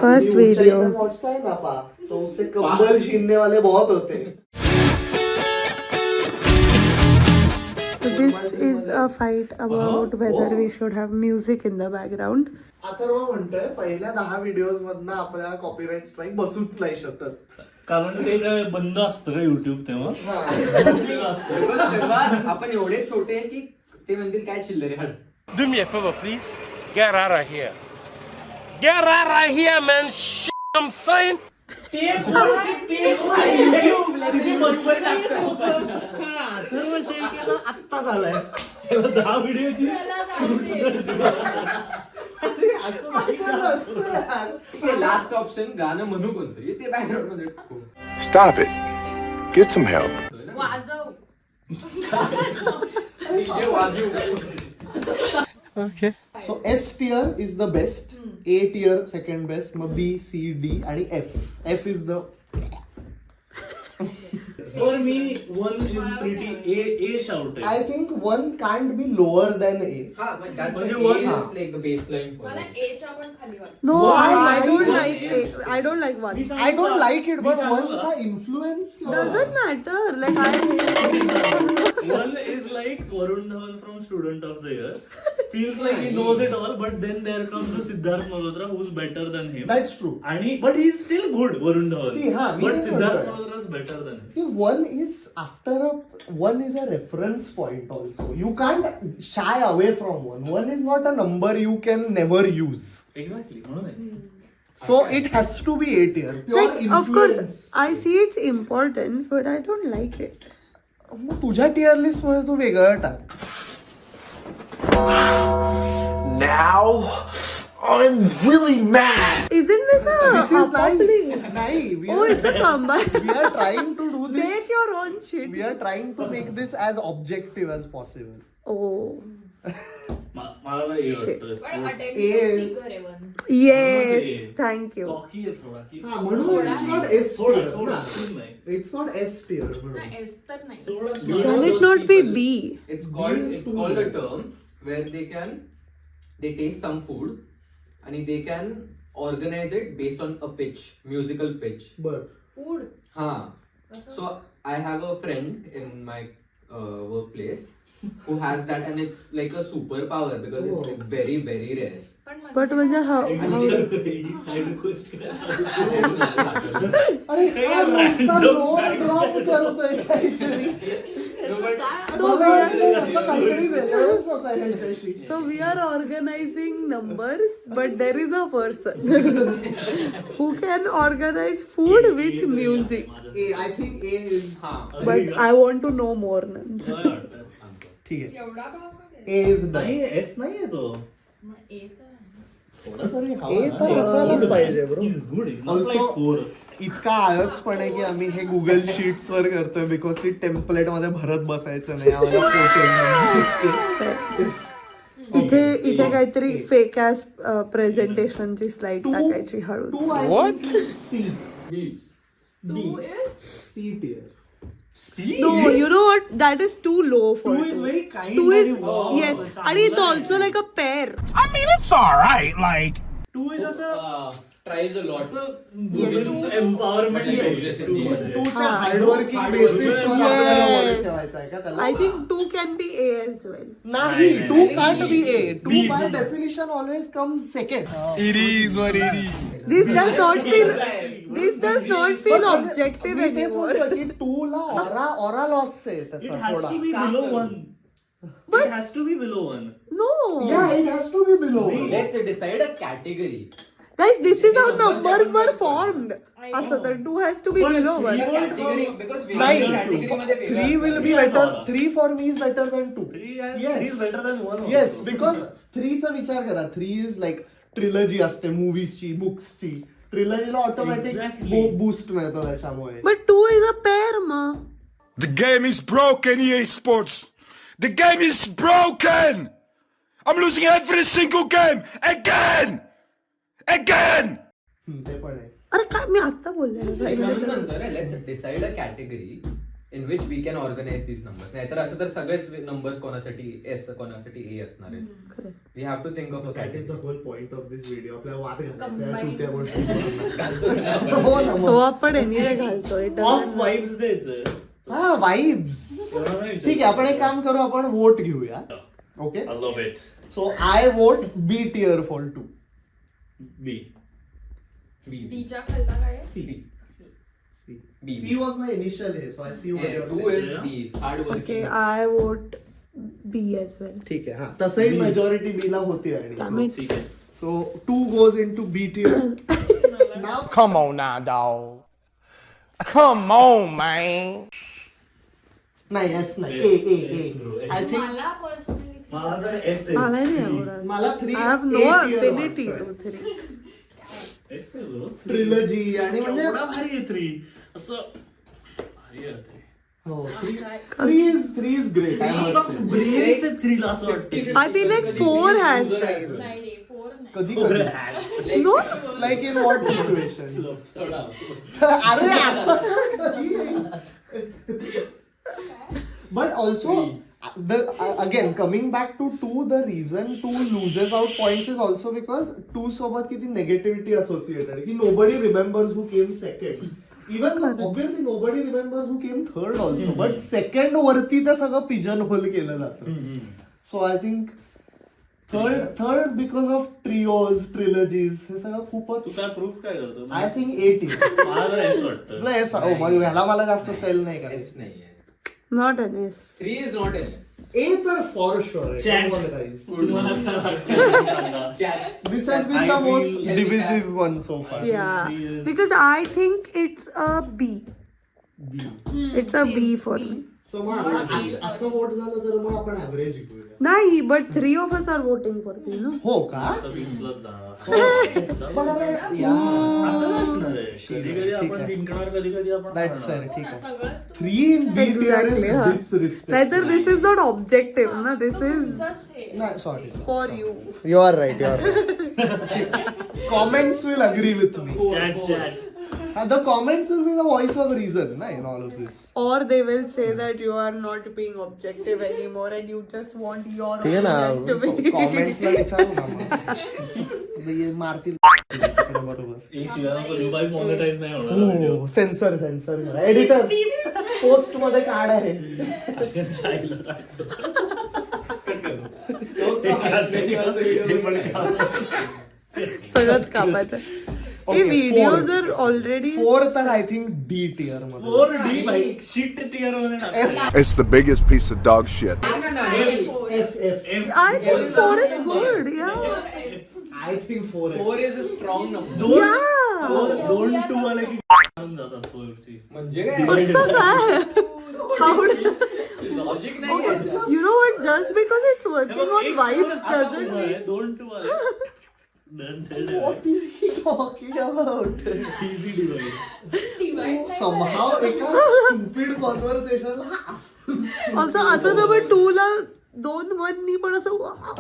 First video पहुंचता है ना पा, तो उससे कंबल छीनने वाले बहुत होते हैं. So this is a fight about whether we should have music in the background. Atharva म्हणतोय पहिल्या 10 व्हिडिओज मधनं आपल्याला कॉपीराइट स्ट्राईक बसूच नाही शकत. कारण ते काय बंद असतं का युट्यूब तेव्हा Because तेव्हा आपण एवढे छोटे आहे की ते म्हणतील काय चिल्लर आहे. Do me a favor, please. Get out of here. Get out of here, man. Shit, I'm saying. आत्ता झालाय 10 व्हिडिओची लास्ट ऑप्शन गाणं म्हणू कोणतरी ते बॅकग्राऊंड मध्ये टाकू. Stop it. Get some help. वाजव डीजे वाजव. Okay. So S tier is the best, A tier second best, mug B, C, D आणि F. F is the For me, 1 is pretty A shout I आहे. think 1 can't be lower than A. हा that's म्हणजे why one- A is like the baseline for मला it. एच्या पण खाली वाटतं. No, Why? I don't Why? like it. I don't like one. I don't like it, but 1 चा influence Doesn't matter. Like I. 1 is like Varun Dhawan from Student of the Year. Feels like he knows it all, but then there comes a Siddharth Malhotra who's better than him. That's true. But he's still good, Varun Dhawan. See, हाँ, मी But तेच Siddharth म्हणतोय. Malhotra is better than him. See, 1 is a reference point also. You can't shy away from 1. 1 is not a number you can never use. Exactly. म्हणून आहे. So it has to be A tier. Pure Like, influence. of course, I see its importance, but I don't like it. मग तुझ्या tier list मध्ये तू वेगळं टाक. Now, I'm really mad. Isn't this a This is public? नाही. We Oh, are- it's a comeback. we are trying to do Make this. your own shit. We are trying to make this as objective as possible. Oh. मला तर A वाटतं. पण A- attention seeker आहे one. Yes. Okay. Thank you. Cocky आहे थोडा की हा, म्हणून it's not S थोडा tier. थोडा ना. खूप नाही. It's not S tier. म्हणून. नाही, S तर नाही. थोडा You know Can it those not be people- B? It's B called is it's too called a low. term where they taste some food and they can organize it based on a pitch, musical pitch. बर. Food. So I have a friend in my workplace who has that, and it's like a superpower because it's like very very rare. But म्हणजे how? He side quest अरे काही हा नुसता random lower fact. drop करतोय काहीतरी. No, but So we are- असं काहीतरी वेगळंच होतं ह्याच्याशी. So we are organizing numbers, but there is a person who can organize food with music. A, I think A is But I want to know more. Nand. ठीक आहे. एवढा भाव का आहे? A is done. नाही S नाहीये तो मग A तर आहे. थोडा तरी A तर असायलाच पाहिजे bro. Is good is not Also- like 4. इतका आळसपण आहे की आम्ही हे गुगल शीट्स वर करतोय बिकॉज ती टेम्पलेट मध्ये भरत बसायचं नाही आम्हाला इथे काहीतरी फेक ॲज प्रेझेंटेशनची स्लाइड टाकायची हळू. What? C. Two is C tier. No, you know what? That is too low for 2 is two. very kind. 2 is and wow, yes, चांगलं and it's आहे. also like a pair. I mean, it's alright. Like, 2 is असं tries a lot. Empowerment तुझ्या hardworking basis वर आपल्याला वर ठेवायचं आहे का त्याला? I think 2 can be A as well. नाही, नाही, 2 नाही. can't be A. 2 B by is- definition always comes second. it is what it is. This does not feel objective मी तेच anymore. म्हणतो की 2 ला ऑरा लॉस आहे It त्याचा has थोडा. to be below 1. It has to be below 1. No. Yeah, it has to be below. Let's decide a category. Guys, this is how numbers were formed. असं तर 2 has to be But below three- 1. Category because we नाही, category मध्ये 3 will be better. 3 for me is better than 2. 3 is better than 1. Yes, because 3 चा विचार करा. 3 is like trilogy असते मूवीजची, बुक्सची. ट्रिलॉजीला automatic Exactly. Boost मिळतो त्याच्यामुळे. But 2 is a pair, ma. The game is broken, EA Sports. The game is broken. I'm losing every single game again. Again. ते पण आहे. अरे काय मी आता बोलले म्हणून म्हणतो ना, let's decide a category in which we can organize these numbers. नाहीतर असं तर सगळेच numbers कोणासाठी S कोणासाठी A असणार आहेत. Correct. We have to think of a That is the category. whole point of this video. आपल्याला वाद घालायचा आहे Combine. छोट्या गोष्टी. हो ना तो मग. आपण एनिवे घालतोय ऑफ वाईब्स द्यायचं हा वाईब्स. ठीक आहे, आपण एक काम करू, आपण वोट घेऊया. Okay, I love it. So I vote B tier for 2. B. B. बीच्या खालचा काय आहे? C. C. B. C was my initial A, so I see what Yeah, you're 2 saying. is B. Hard okay working. I vote B as well. ठीक आहे, हा तसंही majority B ला होती Damn आणि it. ठीक आहे. सो 2 goes into B tier. Now Come on now, dog. Come on, man. नाही S नाही, Yes, A. yes, bro. I think मला पर्सनली मला तर S आहे. मला नाही आवडत. मला 3 I have no affinity to 3. S आहे bro. ट्रिलॉजी आणि म्हणजे एवढा भारी आहे 3. असं भारी आहे 3. हो 3 is great. I must असं say. brilliance आहे 3 ला असं वाटतं. I feel like 4 has Loser that. as well. नाही रे 4 नाही. कधी Like- No? like in what situation? थोडा. अरे असं but also again coming back to 2, the reason 2 loses out points is also because 2 सोबत किती negativity associated आहे की nobody remembers who came second. Even obviously nobody remembers who came third also, but second वरती ते सगळं pigeon hole केलं जातं. So I think third because of trios, trilogies हे सगळं तू खूपच काय प्रूफ काय करतो? I think 8. मला तर S वाटतं. तुला हे सांग, मग ह्याला मला जास्त सेल नाही S करायचं. नाहीये. Not an S. 3 is not an S. A तर for sure. Chat. Come on, guys. तुम्हाला काय वाटतं? सांगा. Chat. This has been I the feel- most divisive one so far. Yeah, Three is- because I think it's a B. It's a B for me. So मग आपण असं vote झालं तर मग आपण average घेऊया. नाही, but 3 of us are voting for B, no? हो का? आता Beansलाच जाणार. पण अरे, या. असं नसणार आहे. कधी-कधी ठीक आपण आहे. जिंकणार, कधी-कधी आपण That's fair, हारणार. ठीक आहे. सगळंच 3 in B tier is Exactly, हा. disrespect. Neither this is not objective, na? This is तुमचंच हे. No, sorry. for you. You are right. You are right. Comments will agree with me. Chat, chat. The comments will be the voice of reason, na, in all of this. Or they will say that you are not being objective anymore and you just want your ठीक आहे opinion to ना, be. कॉमेंट्सला विचारू ना मग. हे मारतील तिकडे बरोबर. एक शिवाय नको देऊ, बाई monetize नाही होणार video. हो सेन्सर करा. एडिटर पोस्ट मध्ये काढ आहे. अशा आईला टाकतो. हे हे पण काम. सगळंच कापायचं. हे Okay, videos four. are already 4 तर आय थिंक D tier मध्ये. 4D बाई, shit tier मध्ये टाकतो. It's the biggest piece of dog shit. F. I think 4 is good. Yeah. I think 4 is. 4 is a strong number. Yeah. दोन to आले की आणून जातात 4 ची. म्हणजे काय कसं काय? How लॉजिक नाही आहे याच्यात. you know what? Just because it's working on vibes doesn't mean. दोन टू आले. Done, dead आहे. What is he talking about? Easy divide. Divide Somehow एका stupid conversation ला Also असं तर पण 2 ला 2 1 नी पण असं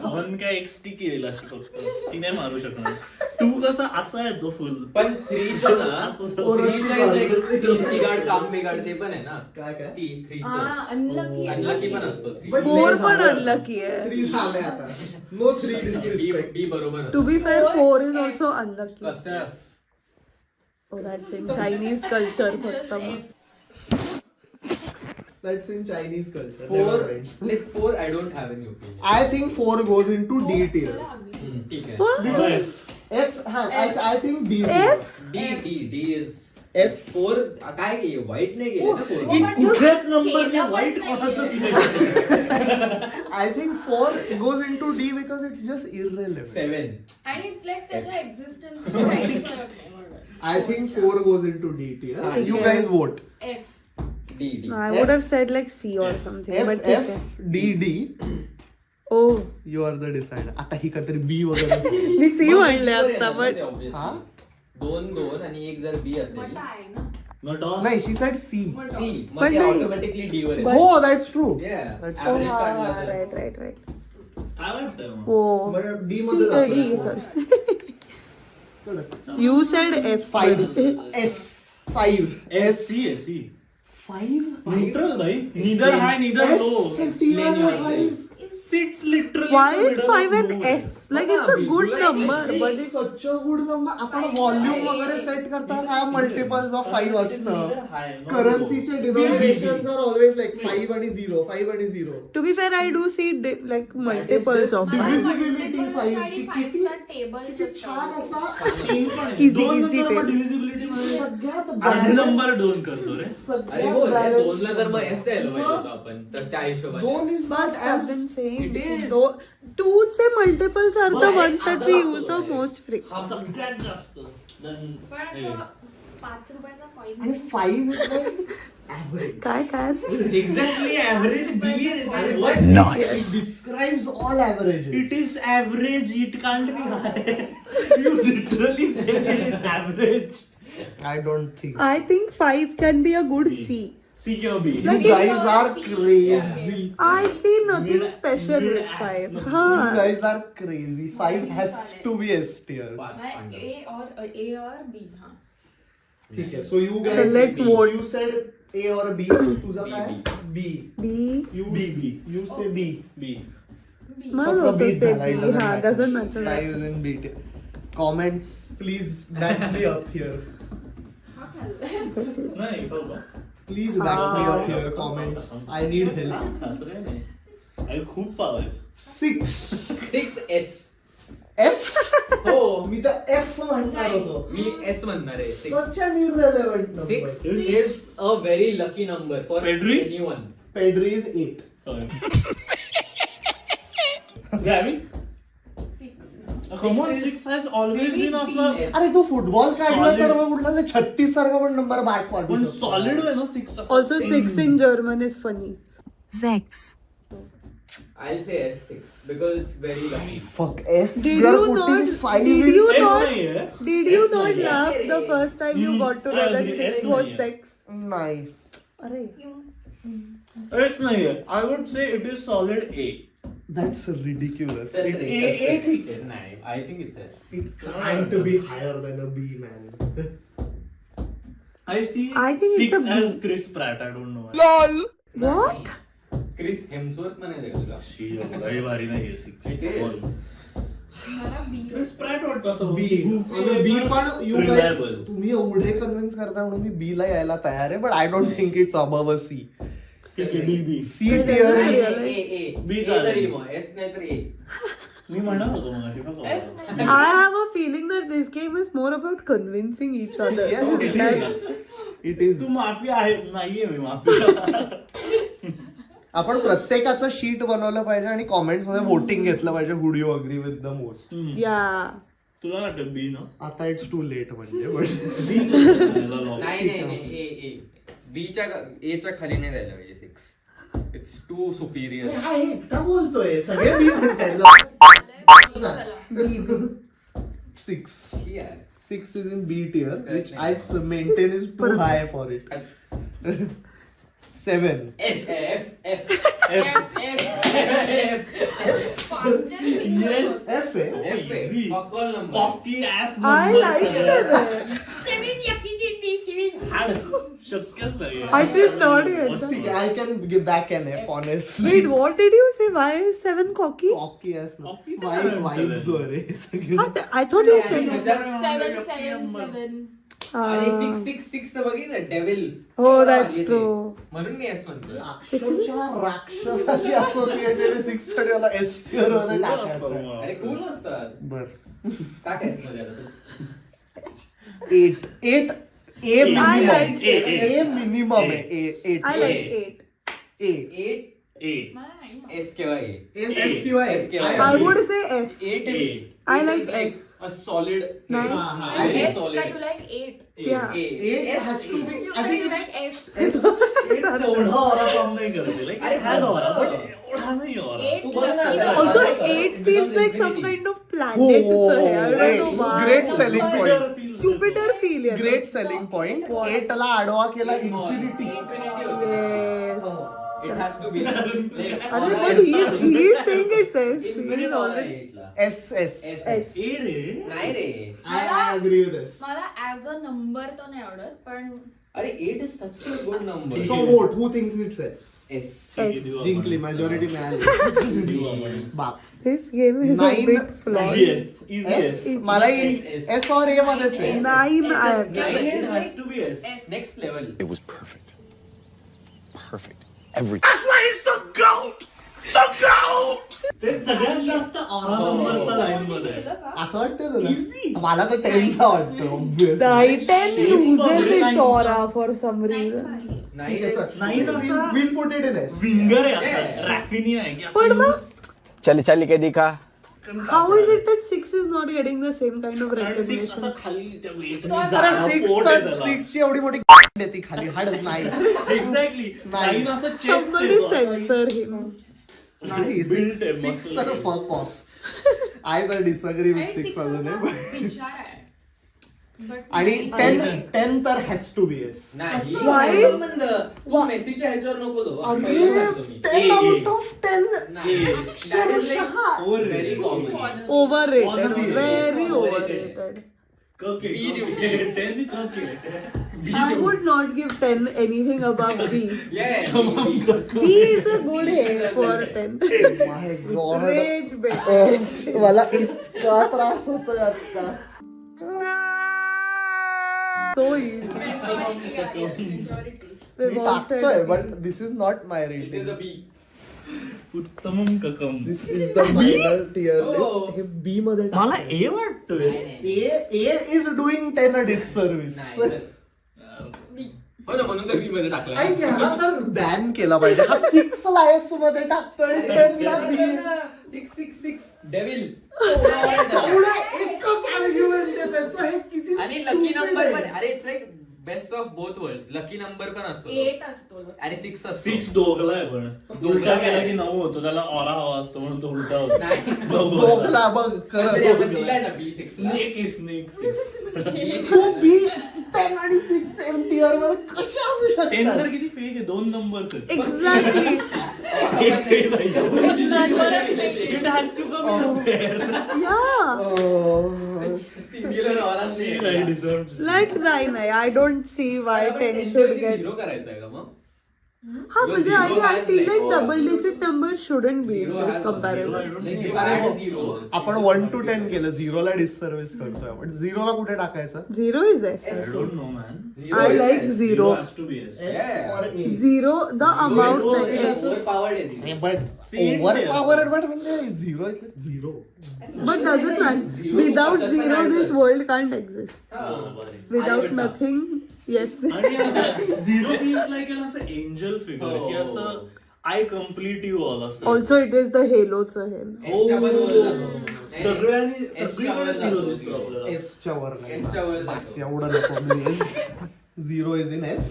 वन काय एक्सटी केलेला असं फक्त. ती नाही मारू शकणार. 2 कसा असा आहे तो फुल. पण 3 चं ना, 3 चं is like तीनची गाड काम बिगाड ते पण आहे ना. काय 3 हा, चं unlucky. अनलकी पण असतो 3. But 4 पण unlucky आहे. 3 झाले आता. No 3 disrespect. B बरोबर To be fair, 4 is also unlucky. कसं Oh, that's in Chinese culture फक्त Just mug. F. That's in Chinese culture. Never 4 mind. like 4 I don't have any opinion. I think 4 goes into D tier. ठीक आहे. Because F, I think D. F? D is F. 4 काय गेले white नाही गेले ना 4. It's just, कुठल्याच number केलं white पण कोणाचंच नाहीये. नाही. I think 4 goes into D because it's just irrelevant. 7 आणि it's like त्याच्या existence मध्ये काहीच फरक नाही पडत. I think 4 goes into D tier. Okay. You guys vote. F. D. I would have said like C or something, F, but ठीक F, आहे. D, D. Oh, You are the decider. आता ही काहीतरी B वगैरे. मी C म्हणले आता, but हा? 2 आणि एक जर B मग असेल आहे ना. मग toss. नाही, she said C. Mug C toss. मग पण ते नाही. ऑटोमॅटिकली D वर येतं. Oh, that's true. Yeah, That's average हा, काढलं तर. right. काय वाटतंय मग? Oh, But D मध्ये C, D, जातो. sorry. You said F. 5. S. 5. S, C आहे, C. 5? Neutral, bhai. Neither high, neither low. Explain yourself. Sits literally. Why in the is middle 5 of and nowhere. S? Like it's a good number, but It's it's such a good number. आपण volume वगैरे set करता काय multiples of 5 असतं. Neither high, nor करन्सीचे low. Denominations are always like 5 आणि 0, 5 आणि 0. to be fair, I do see like multiples of Divisibility Multiples 5 आणि ची five किती चा table किती just छान आहे. असा तीन पण आहे. Easy, दोन easy नंतर test. divisibility मध्ये सगळ्यात अर्धे balance- नंबर दोन करतो रे. अरे सगळ्यात हो balance दोनला तर मग एस द्यायला पाहिजे होतं आपण तर त्या हिशोबाने दोन is not But I've as been saying It is. two से multiples are the But ones that we आता use the most frequently. हा सगळ्यात जास्त. Then पण हे. असं 5 रुपयाचा coin आणि 5 is like average. काय Exactly average B. And What? it describes all averages. It is average. It can't be high. You literally said it's average. I don't think. I think 5 can be a good C. C or B. Like You it- guys are crazy. I see nothing Mid- special with mid-ass 5. number. You Huh. guys are crazy. 5 has to be S tier. मैं A और B हाँ. ठीक है. So you So guys, let's vote. you said A or B. तुझा काय आहे? B. B. You B. You say B. B. B. Man फक्त also B say झाला. It B. doesn't हाँ, matter. doesn't matter. Guys is in B tier. Comments, please back me up here. हाँ खाल्लं. नाही खाऊ. Please back me up here. Comments. I need help. असं काही नाही. अरे खूप पाव आहे. 6. 6S S. हो मी तर F म्हणणार होतो. मी एस म्हणणार आहे 6 Such an irrelevant number. 6 is a very lucky number for Pedri? anyone. Pedri is 8. Gravy? 6. Come on, Six is- 6 has always Maybe been of a अरे तो फुटबॉल काढला Solid. तर मग कुठला 36 सारखा पण नंबर बॅक पाठवू पण शकतो. सॉलिड आहे ना 6. Also 6 in German is funny. I'll say S6 because it's very lucky. Fuck S. Did We are you putting not- 5 did in you S. not- नाही आहे. Did you S not नाही आहे. laugh the first time you got to know I that agree. 6 S was नहीं है. 6? नाही. अरे S नाही आहे. I would say it is solid A. That's ridiculous. Cell It, rate. it, it, ठीक है नाही I think it's S. it can't be higher than a B, man. I see I think it's 6 a B. as Chris Pratt. I don't know why. what? Chris Hemsworth म्हणायचं का तुला? She काही भारी नाही आहे 6. It is. मला B. Chris Pratt वाटतं असं B. goofy B आहे, पण you guys, reliable. तुम्ही एवढे कन्व्हिन्स करता म्हणून मी B ला यायला तयार आहे, but I don't think it's above a C. ठीक आहे B B. C Well, tier then- is A B तरी चालेल. मग S नाही तर A. मी म्हणत होतो मगाशी बघा. S नाही. I have a feeling that this game is more about convincing each other. Yes, it Like, is. It is. तू माफी आहे नाहीये मी माफी. आपण प्रत्येकाचं शीट बनवलं पाहिजे आणि कॉमेंट्स मध्ये वोटिंग घेतलं पाहिजे. who do you agree with the most? yeah. तुला वाटतं B ना? आता इट्स टू लेट म्हणजे but B नाही नाही A B च्या A च्या खाली नाही जायला पाहिजे 6. It's too superior. हा एकटा बोलतोय सगळे B म्हणताय. चला. 6. शी यार. 6 is in B tier, which I maintain is too high for it. 7. S F F F. Fastest finger Yes. person. F आहे. F Easy. fuck all number. Cocky ass I number like सगळे. it. हाड शक्यच नाही I did not get that. ठीक आहे, I can give back an F honestly. Wait, what did you say? Why is 7 cocky? Cocky ass ना. Cocky Vibes वर आहे सगळे. I thought you said. 7. अरे Ah. 6 तर बघितलं डेव्हिल. Oh, that's true. म्हणून मी S म्हणतोय. अक्षरशः राक्षसाशी असोसिएटेड 6 कडे मला S tier वर टाकायचं. अरे कूल असतात. बर. टाक S मध्ये आता. 8. A I minimum. like it. A minimum आहे. 8. I like 8. A. 8 A. मला नाही माहित. S केव्हा आहे? S किंवा S S. किंवा I A. would say S. 8 is. I 8 like is like S. a solid. Nine. हा. I think S solid. का you like 8? Yeah. A. 8 has to be. You I think you it's like S. तेवढा aura काम नाही करते. Like अरे it has बरोबर. Aura, but एवढा नाही ऑरा. 8 तू बघ ना, lucky आता. Also, number. 8 feels like some kind of planet. Oh, I don't know why. great selling Jupiter point. feels Jupiter feel. Yeah. Great selling point. 8 ला आडवा केला Infinity. इन्फिनिटी. Infinity होती. Yes. It has to be. Like, अरे aura but is he not- is saying it's S. Infinite He's aura already आहे इथला. S. S. ए रे नाही रे. I agree with this. मला ऍज अ नंबर तो नाही आवडत पण अरे 8 is such a good number. So vote. Who thinks it's S? S. S. जिंकली majority मिळाली. देऊ आपण. बाप. This game is a 9 bit flawed. Yes, easy S. yes. मला S. S or A मध्येच आहे. 9 I agree. 9 It is has like to be S. next level. It was perfect. Perfect. Everything. That's why he's the GOAT! The GOAT! ते सगळ्यात जास्त aura नंबरचा line मध्ये आहे. केलं का? असं वाटतं तुला? मला तर 10चा वाटतं. 10 loses its aura for some reason. 9 is. Nine असा We'll put it in S. Winger आहे असा Yeah. रॅफिनिया आहे की असं पण मग चल के दिखा. how is it that 6 is not getting the same kind of कारण six recognition? असा खाली त्या weight तो ने असा- अरे जाणं पोट आहे त्याला. 6 ची एवढी मोठी देते खाली हाड नाही. Exactly. Nine. Nine असं chest Somebody आहे तो, असं censor him. नाही Built आहे, 6 muscle तर आहे. fuck off. I तर disagree with आणि 6 six अजून असा आहे. विचार आहे But आणि nine- 10 तर has to be S. नाही. Why? संबंध. तू मेसीच्या ह्याच्यावर नको जाऊ. अरे पहिलं म्हणतो मी. 10 out of 10. नाही. That is like Overrated. very common. Overrated. Wannabe. Very Overrated. overrated. कके, B देऊ. कके, 10 कके. I would not give 10 anything above B. Yeah. B is a good hit for 10. My God. Rage bait. मला इतका त्रास होतोय आता. So easy. Majority आहे, majority. We've मी all said टाकतोय B. but this is not my It is rating. a B. उत्तमम ककम. This is the final tier Oh. list. Hey B मध्ये मला टाकतोय. ए वाटतोय. A is doing 10 a disservice. नाही तर- हो ना म्हणून तर B मध्ये टाकला. आणि ह्याला तर बॅन केला पाहिजे. हा 6 ला S मध्ये टाकतोय 10 ला B. 666 डेव्हिल. एवढा एकच argument आहे त्याचा. हे किती आणि लकी stupid नंबर पण आहे. अरे it's like best of both worlds. Lucky number पण असतो. 8 असतो ना. अरे 6 असतो. 6 दोघला आहे पण उलटा केला की 9 होतो त्याला ऑरा हवा असतो म्हणून तो उलटा होतो. नाही. दोघला बघ तरी आपण खरं. दिलाय ना B 6 ला. स्नेक आहे स्नेक. तो B 10 आणि 6 सेम tier मध्ये कसे असू 10 तर शकतात? किती फेक आहे 2 नंबर्स आहेत. Exactly. एक फेक पाहिजे. नंबरच नाही. It has to come in a pair. Yeah. Singular aura I deserve. Like 9 आहे. I don't see why 10 should get. 0 करायचं आहे का मग? हा म्हणजे Zero आणि I has feel like, like oh, double digit numbers shouldn't be in Zero this has- comparison. Zero, I Like, don't you think. add 0. आपण 1 to 10 केलं 0 ला डिससर्व्हिस करतोय आपण 0 ला कुठे टाकायचं? 0 is S. I don't know, man. Zero I is like S. 0. has to be S. Yeah. or A? 0 the amount Zero नाही, is- S. Overpowered आहे zero. But Same overpowered but म्हणजे 0 is 0. But doesn't matter. Zero Without doesn't 0 matter. this world can't exist. हा. Without I would nothing, yes. आणि असं zero feels like an असं angel figure की असं I complete you all असं Also it is the Haloचं हे. S च्या वर वर जातो. सगळ्यांनी S च्या सगळीकडे वर झिरो जातो दिसतो zero. आपल्याला. S च्या वर नाही. S च्या वर बस जातो. एवढं नको please. 0 is in S.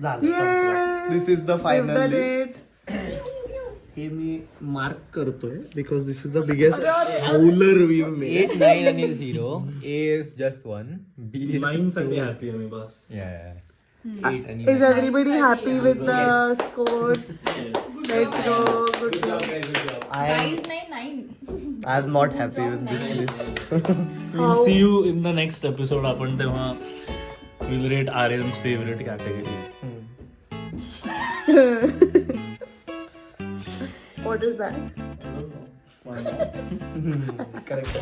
झालं Yay! संपलं. This is the We've final done list. it. हे मी मार्क करतोय because this is the biggest howler we've made. 8, 9 आणि 0. A is just 1. B is 9 साठी हॅपी आहे मी बस. Yeah. 8 आणि Is everybody happy with the scores? Let's go. Good Good job, job. guys. Good job. Guys, नाही 9. I am not happy with this list. We'll see you in the next episode. आपण तेव्हा we'll rate Aryan's favorite category. What is that? I don't know. Correct.